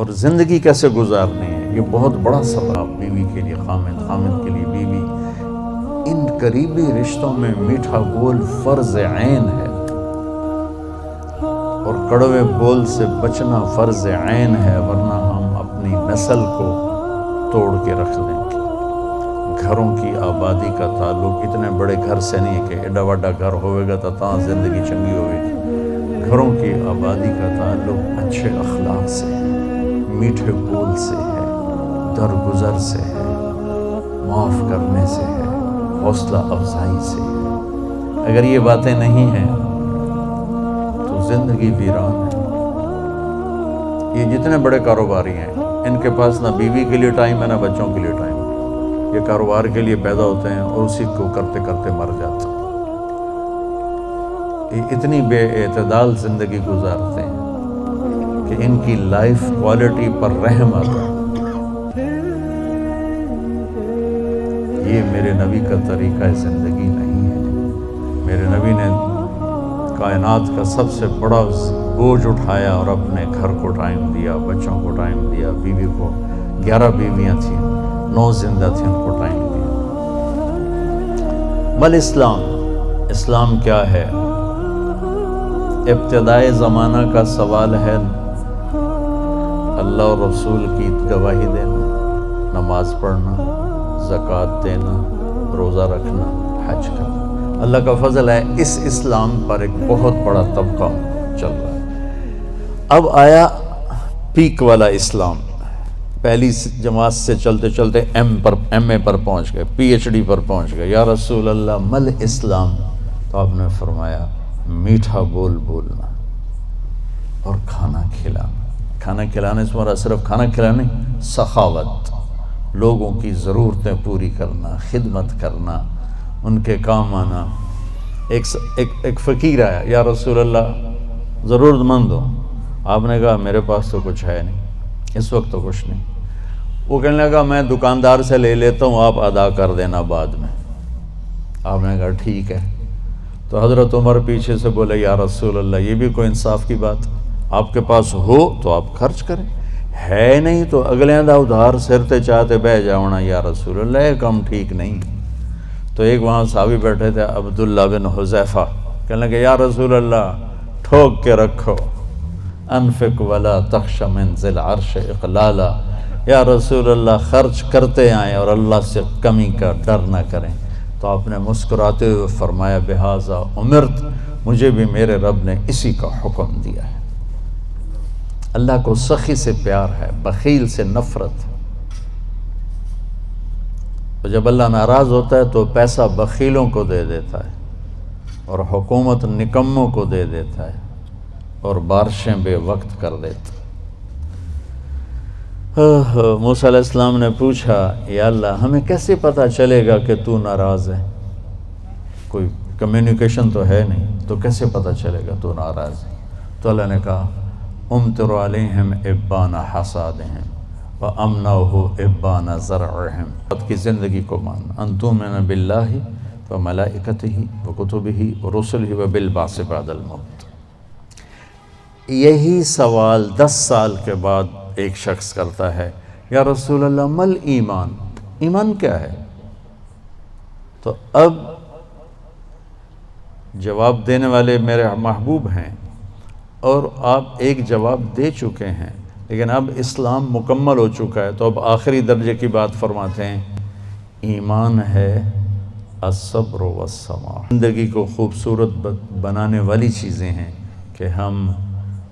اور زندگی کیسے گزارنی ہے، یہ بہت بڑا سوال. بیوی کے لیے خامد، خامد کے لیے بیوی، ان قریبی رشتوں میں میٹھا بول فرض عین ہے، اور کڑوے بول سے بچنا فرض عین ہے، ورنہ ہم اپنی نسل کو توڑ کے رکھ لیں گے. گھروں کی آبادی کا تعلق اتنے بڑے گھر سے نہیں ہے کہ ایڈا وڈا گھر ہوئے گا تو تاں زندگی چنگی ہوئے گی. گھروں کی آبادی کا تعلق اچھے اخلاق سے ہے، میٹھے بول سے ہے، درگزر سے ہے، معاف کرنے سے ہے، حوصلہ افزائی سے ہے. اگر یہ باتیں نہیں ہیں تو زندگی ویران ہے. یہ جتنے بڑے کاروباری ہیں ان کے پاس نہ بیوی کے لیے ٹائم ہے نہ بچوں کے لیے ٹائم ہے. یہ کاروبار کے لیے پیدا ہوتے ہیں اور اسی کو کرتے کرتے مر جاتے ہیں. یہ اتنی بے اعتدال زندگی گزارتے ہیں کہ ان کی لائف کوالٹی پر رحم آتا ہے. یہ میرے نبی کا طریقہ زندگی نہیں ہے. میرے نبی نے کائنات کا سب سے بڑا بوجھ اٹھایا اور اپنے گھر کو ٹائم دیا، بچوں کو ٹائم دیا. بیوی کو 11 بیویاں تھیں، 9 زندہ تھیں، ان کو ٹائم دیا. مل اسلام، اسلام کیا ہے؟ ابتدائے زمانہ کا سوال ہے اللہ اور رسول کی گواہی دینا، نماز پڑھنا، زکوٰۃ دینا، روزہ رکھنا، حج کرنا. اللہ کا فضل ہے اس اسلام پر ایک بہت بڑا طبقہ چل رہا ہے. اب آیا پیک والا اسلام. پہلی جماعت سے چلتے چلتے ایم اے پر پہنچ گئے، پی ایچ ڈی پر پہنچ گئے. یا رسول اللہ مل اسلام؟ تو آپ نے فرمایا میٹھا بول بولنا اور کھانا کھلانا. کھانا کھلانے سے ہمارا صرف کھانا کھلانا نہیں، سخاوت، لوگوں کی ضرورتیں پوری کرنا، خدمت کرنا، ان کے کام آنا. ایک فقیر آیا، یا رسول اللہ ضرورت مند ہو. آپ نے کہا میرے پاس تو کچھ ہے نہیں، اس وقت تو کچھ نہیں. وہ کہنے لگا میں دکاندار سے لے لیتا ہوں، آپ ادا کر دینا بعد میں. آپ نے کہا ٹھیک ہے. تو حضرت عمر پیچھے سے بولے یا رسول اللہ یہ بھی کوئی انصاف کی بات؟ آپ کے پاس ہو تو آپ خرچ کریں، ہے نہیں تو اگلے دا ادھار سرتے چاہتے بہ جاؤنا. یا رسول اللہ یہ کام ٹھیک نہیں. تو ایک وہاں صحابی بیٹھے تھے عبداللہ بن حذیفہ، کہنے لگے یا رسول اللہ ٹھوک کے رکھو، انفق ولا تخش من ذی العرش اقلالا. یا رسول اللہ خرچ کرتے آئیں اور اللہ سے کمی کا ڈر نہ کریں. تو آپ نے مسکراتے ہوئے فرمایا بہذا امرت، مجھے بھی میرے رب نے اسی کا حکم دیا ہے. اللہ کو سخی سے پیار ہے، بخیل سے نفرت. تو جب اللہ ناراض ہوتا ہے تو پیسہ بخیلوں کو دے دیتا ہے اور حکومت نکموں کو دے دیتا ہے اور بارشیں بے وقت کر دیتا. موسیٰ علیہ السلام نے پوچھا یا اللہ ہمیں کیسے پتہ چلے گا کہ تو ناراض ہے؟ کوئی کمیونیکیشن تو ہے نہیں، تو کیسے پتہ چلے گا تو ناراض ہے؟ تو اللہ نے کہا امطر علیہم ابان حصادہم وامنعہ ابان زرعہم. خود کی زندگی کو ماننا، ان تؤمن باللہ وملائکتہ وکتبہ ورسلہ وبالبعث بعد الموت. یہی سوال 10 سال کے بعد ایک شخص کرتا ہے یا رسول اللہ مل ایمان؟ ایمان کیا ہے؟ تو اب جواب دینے والے میرے محبوب ہیں اور آپ ایک جواب دے چکے ہیں، لیکن اب اسلام مکمل ہو چکا ہے. تو اب آخری درجے کی بات فرماتے ہیں ایمان ہے الصبر والسماح. زندگی کو خوبصورت بنانے والی چیزیں ہیں کہ ہم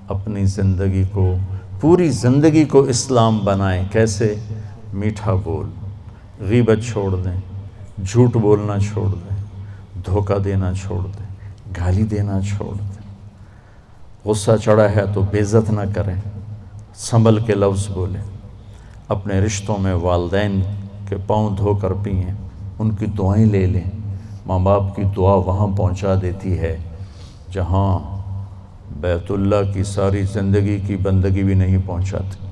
اپنی زندگی کو، پوری زندگی کو اسلام بنائیں. کیسے؟ میٹھا بول، غیبت چھوڑ دیں، جھوٹ بولنا چھوڑ دیں، دھوکہ دینا چھوڑ دیں، گالی دینا چھوڑ دیں. غصہ چڑھا ہے تو بے عزت نہ کریں، سنبھل کے لفظ بولیں. اپنے رشتوں میں والدین کے پاؤں دھو کر پئیں، ان کی دعائیں لے لیں. ماں باپ کی دعا وہاں پہنچا دیتی ہے جہاں بیت اللہ کی ساری زندگی کی بندگی بھی نہیں پہنچاتی.